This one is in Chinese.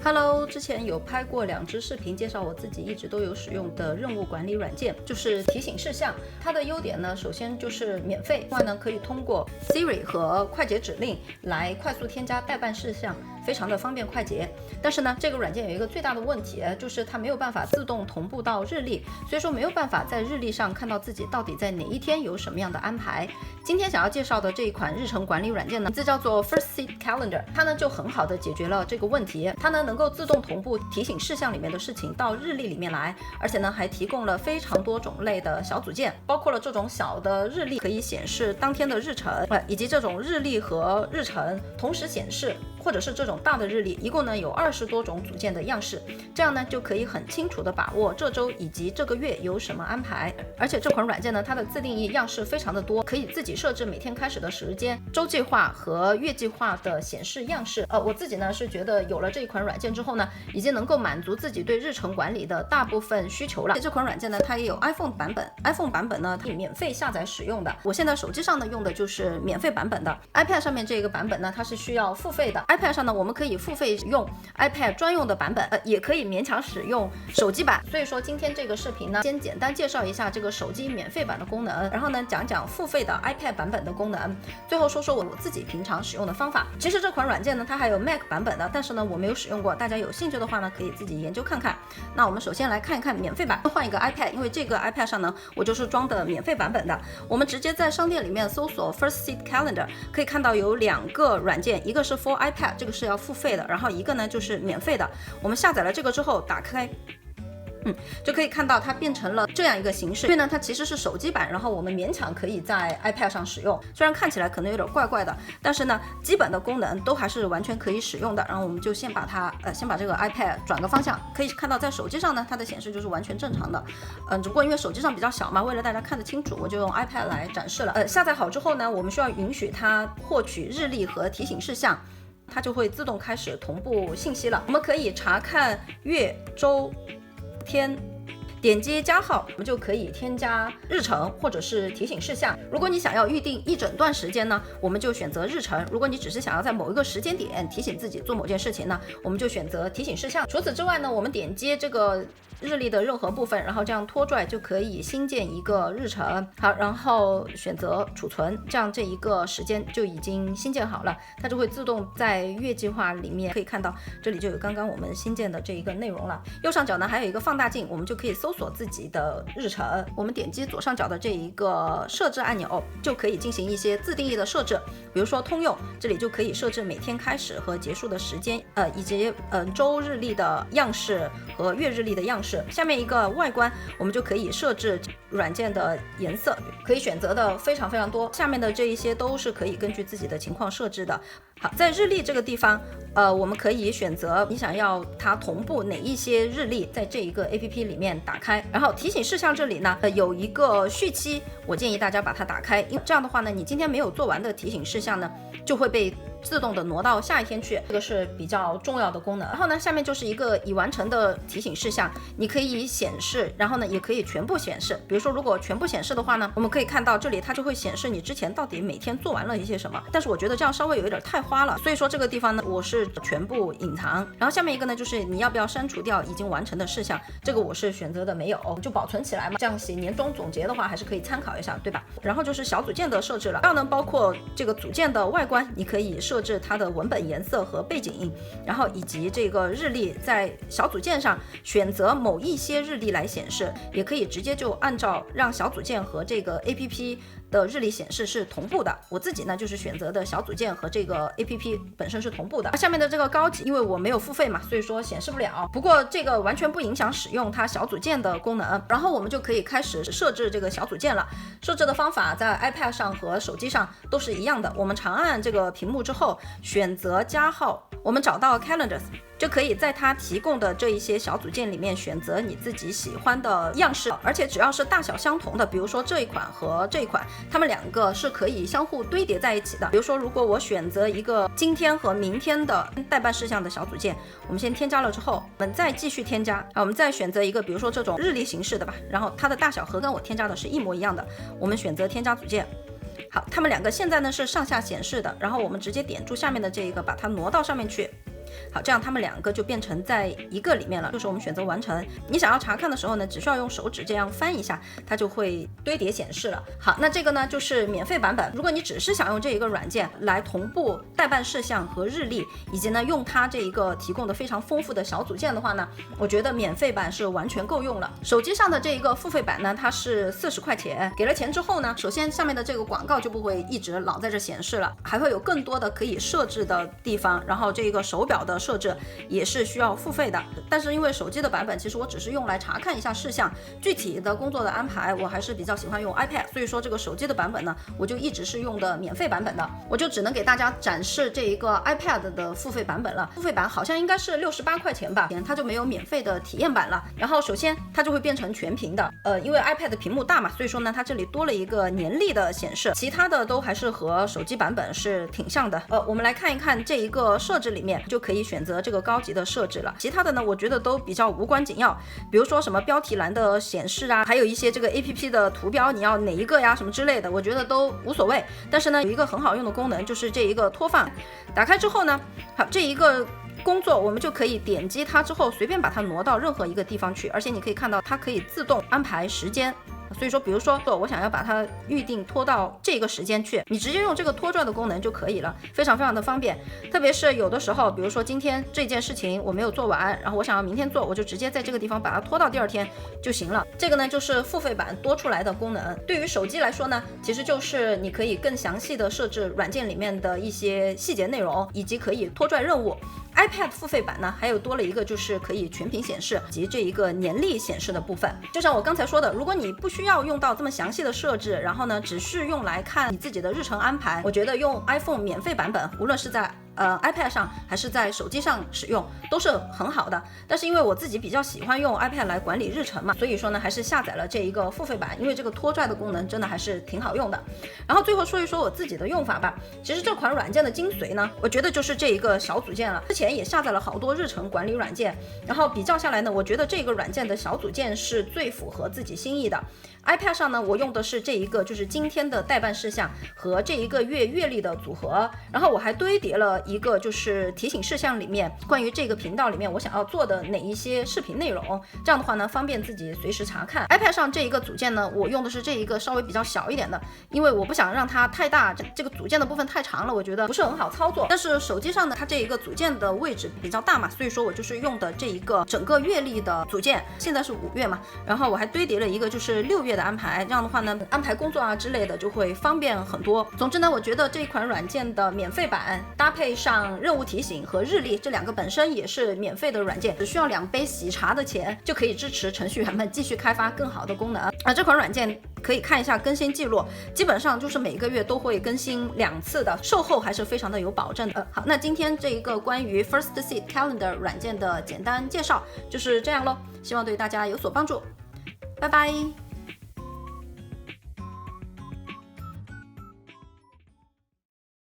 Hello， 之前有拍过2支视频介绍我自己一直都有使用的任务管理软件，就是提醒事项。它的优点呢，首先就是免费，另外呢可以通过 Siri 和快捷指令来快速添加待办事项，非常的方便快捷。但是呢，这个软件有一个最大的问题，就是它没有办法自动同步到日历，所以说没有办法在日历上看到自己到底在哪一天有什么样的安排。今天想要介绍的这一款日程管理软件呢，名字叫做 First Seat Calendar， 它呢就很好的解决了这个问题。它呢能够自动同步提醒事项里面的事情到日历里面来，而且呢还提供了非常多种类的小组件，包括了这种小的日历可以显示当天的日程，以及这种日历和日程同时显示，或者是这种大的日历，一共呢有20多种组件的样式，这样呢就可以很清楚的把握这周以及这个月有什么安排。而且这款软件呢，它的自定义样式非常的多，可以自己设置每天开始的时间、周计划和月计划的显示样式。我自己呢是觉得有了这一款软件之后呢，已经能够满足自己对日程管理的大部分需求了。这款软件呢，它也有 iPhone 版本 ，iPhone 版本呢它免费下载使用的。我现在手机上呢用的就是免费版本的 ，iPad 上面这个版本呢它是需要付费的。iPad 上呢我们可以付费用 iPad 专用的版本，也可以勉强使用手机版。所以说今天这个视频呢，先简单介绍一下这个手机免费版的功能，然后呢讲讲付费的 iPad 版本的功能，最后说说我自己平常使用的方法。其实这款软件呢，它还有 Mac 版本的，但是呢我没有使用过，大家有兴趣的话呢，可以自己研究看看。那我们首先来看一看免费版，换一个 iPad， 因为这个 iPad 上呢，我就是装的免费版本的。我们直接在商店里面搜索 First Seat Calendar， 可以看到有2个软件，一个是 For iPad， 这个是要付费的，然后一个呢就是免费的。我们下载了这个之后，打开。就可以看到它变成了这样一个形式，所以呢它其实是手机版，然后我们勉强可以在 iPad 上使用，虽然看起来可能有点怪怪的，但是呢基本的功能都还是完全可以使用的。然后我们就先把这个 iPad 转个方向，可以看到在手机上呢它的显示就是完全正常的，只不过因为手机上比较小嘛，为了大家看得清楚，我就用 iPad 来展示了。下载好之后呢，我们需要允许它获取日历和提醒事项，它就会自动开始同步信息了。我们可以查看月、周、天，点击加号，我们就可以添加日程或者是提醒事项。如果你想要预定一整段时间呢，我们就选择日程；如果你只是想要在某一个时间点提醒自己做某件事情呢，我们就选择提醒事项。除此之外呢，我们点击这个日历的任何部分，然后这样拖拽就可以新建一个日程。好，然后选择储存，这样这一个时间就已经新建好了，它就会自动在月计划里面可以看到，这里就有刚刚我们新建的这一个内容了。右上角呢还有一个放大镜，我们就可以搜索自己的日程。我们点击左上角的这一个设置按钮，就可以进行一些自定义的设置，比如说通用，这里就可以设置每天开始和结束的时间，以及周日历的样式和月日历的样式。下面一个外观，我们就可以设置软件的颜色，可以选择的非常非常多。下面的这一些都是可以根据自己的情况设置的。好，在日历这个地方，我们可以选择你想要它同步哪一些日历，在这一个 APP 里面打开。然后提醒事项这里呢，有一个续期，我建议大家把它打开，因为这样的话呢，你今天没有做完的提醒事项呢，就会被自动的挪到下一天去，这个是比较重要的功能。然后呢，下面就是一个已完成的提醒事项，你可以显示，然后呢也可以全部显示。比如说如果全部显示的话呢，我们可以看到这里它就会显示你之前到底每天做完了一些什么，但是我觉得这样稍微有一点太花了，所以说这个地方呢我是全部隐藏。然后下面一个呢就是你要不要删除掉已经完成的事项，这个我是选择的没有，就保存起来嘛，这样写年终总结的话还是可以参考一下，对吧？然后就是小组件的设置了，这样呢包括这个组件的外观，你可以设置它的文本颜色和背景，然后以及这个日历在小组件上选择某一些日历来显示，也可以直接就按照让小组件和这个 APP 的日历显示是同步的。我自己呢就是选择的小组件和这个 APP 本身是同步的。下面的这个高级，因为我没有付费嘛，所以说显示不了。不过这个完全不影响使用它小组件的功能。然后我们就可以开始设置这个小组件了。设置的方法在 iPad 上和手机上都是一样的。我们长按这个屏幕之后，选择加号，我们找到 Calendars，就可以在它提供的这一些小组件里面选择你自己喜欢的样式，而且只要是大小相同的，比如说这一款和这一款，它们两个是可以相互堆叠在一起的。比如说如果我选择一个今天和明天的待办事项的小组件，我们先添加了之后，我们再继续添加，我们再选择一个比如说这种日历形式的吧，然后它的大小和跟我添加的是一模一样的，我们选择添加组件。好，它们两个现在呢是上下显示的，然后我们直接点住下面的这一个，把它挪到上面去。好，这样它们两个就变成在一个里面了，就是我们选择完成。你想要查看的时候呢，只需要用手指这样翻一下，它就会堆叠显示了。好，那这个呢就是免费版本。如果你只是想用这一个软件来同步待办事项和日历，以及呢用它这一个提供的非常丰富的小组件的话呢，我觉得免费版是完全够用了。手机上的这一个付费版呢，它是40块钱，给了钱之后呢，首先下面的这个广告就不会一直老在这显示了，还会有更多的可以设置的地方，然后这个手表的设置也是需要付费的。但是因为手机的版本其实我只是用来查看一下事项，具体的工作的安排我还是比较喜欢用 iPad， 所以说这个手机的版本呢，我就一直是用的免费版本的，我就只能给大家展示这一个 iPad 的付费版本了。付费版好像应该是68块钱吧，它就没有免费的体验版了。然后首先它就会变成全屏的，因为 iPad 屏幕大嘛，所以说呢它这里多了一个年历的显示，其他的都还是和手机版本是挺像的。我们来看一看这一个设置里面就可以选择这个高级的设置了，其他的呢我觉得都比较无关紧要，比如说什么标题栏的显示啊，还有一些这个 APP 的图标你要哪一个呀什么之类的，我觉得都无所谓。但是呢有一个很好用的功能，就是这一个拖放，打开之后呢，好，这一个工作我们就可以点击它之后随便把它挪到任何一个地方去，而且你可以看到它可以自动安排时间。所以说比如说我想要把它预定拖到这个时间去，你直接用这个拖拽的功能就可以了，非常非常的方便。特别是有的时候比如说今天这件事情我没有做完，然后我想要明天做，我就直接在这个地方把它拖到第二天就行了。这个呢就是付费版多出来的功能。对于手机来说呢，其实就是你可以更详细的设置软件里面的一些细节内容，以及可以拖拽任务。iPad 付费版呢还有多了一个就是可以全屏显示及这一个年历显示的部分。就像我刚才说的，如果你不需要用到这么详细的设置，然后呢只是用来看你自己的日程安排，我觉得用 iPhone 免费版本无论是在iPad 上还是在手机上使用都是很好的。但是因为我自己比较喜欢用 iPad 来管理日程嘛，所以说呢还是下载了这一个付费版，因为这个拖拽的功能真的还是挺好用的。然后最后说一说我自己的用法吧。其实这款软件的精髓呢，我觉得就是这一个小组件了。之前也下载了好多日程管理软件，然后比较下来呢，我觉得这个软件的小组件是最符合自己心意的。iPad 上呢，我用的是这一个就是今天的待办事项和这一个月历的组合，然后我还堆叠了一个就是提醒事项里面关于这个频道里面我想要做的哪一些视频内容，这样的话呢方便自己随时查看。iPad 上这一个组件呢，我用的是这一个稍微比较小一点的，因为我不想让它太大，这个组件的部分太长了，我觉得不是很好操作。但是手机上呢，它这一个组件的位置比较大嘛，所以说我就是用的这一个整个月历的组件。现在是5月嘛，然后我还堆叠了一个就是6月的安排，这样的话呢安排工作啊之类的就会方便很多。总之呢，我觉得这一款软件的免费版搭配上任务提醒和日历，这两个本身也是免费的软件，只需要2杯喜茶的钱就可以支持程序员们继续开发更好的功能。这款软件可以看一下更新记录，基本上就是每个月都会更新2次的，售后还是非常的有保证的。好，那今天这一个关于 First Seat Calendar 软件的简单介绍就是这样咯，希望对大家有所帮助，拜拜。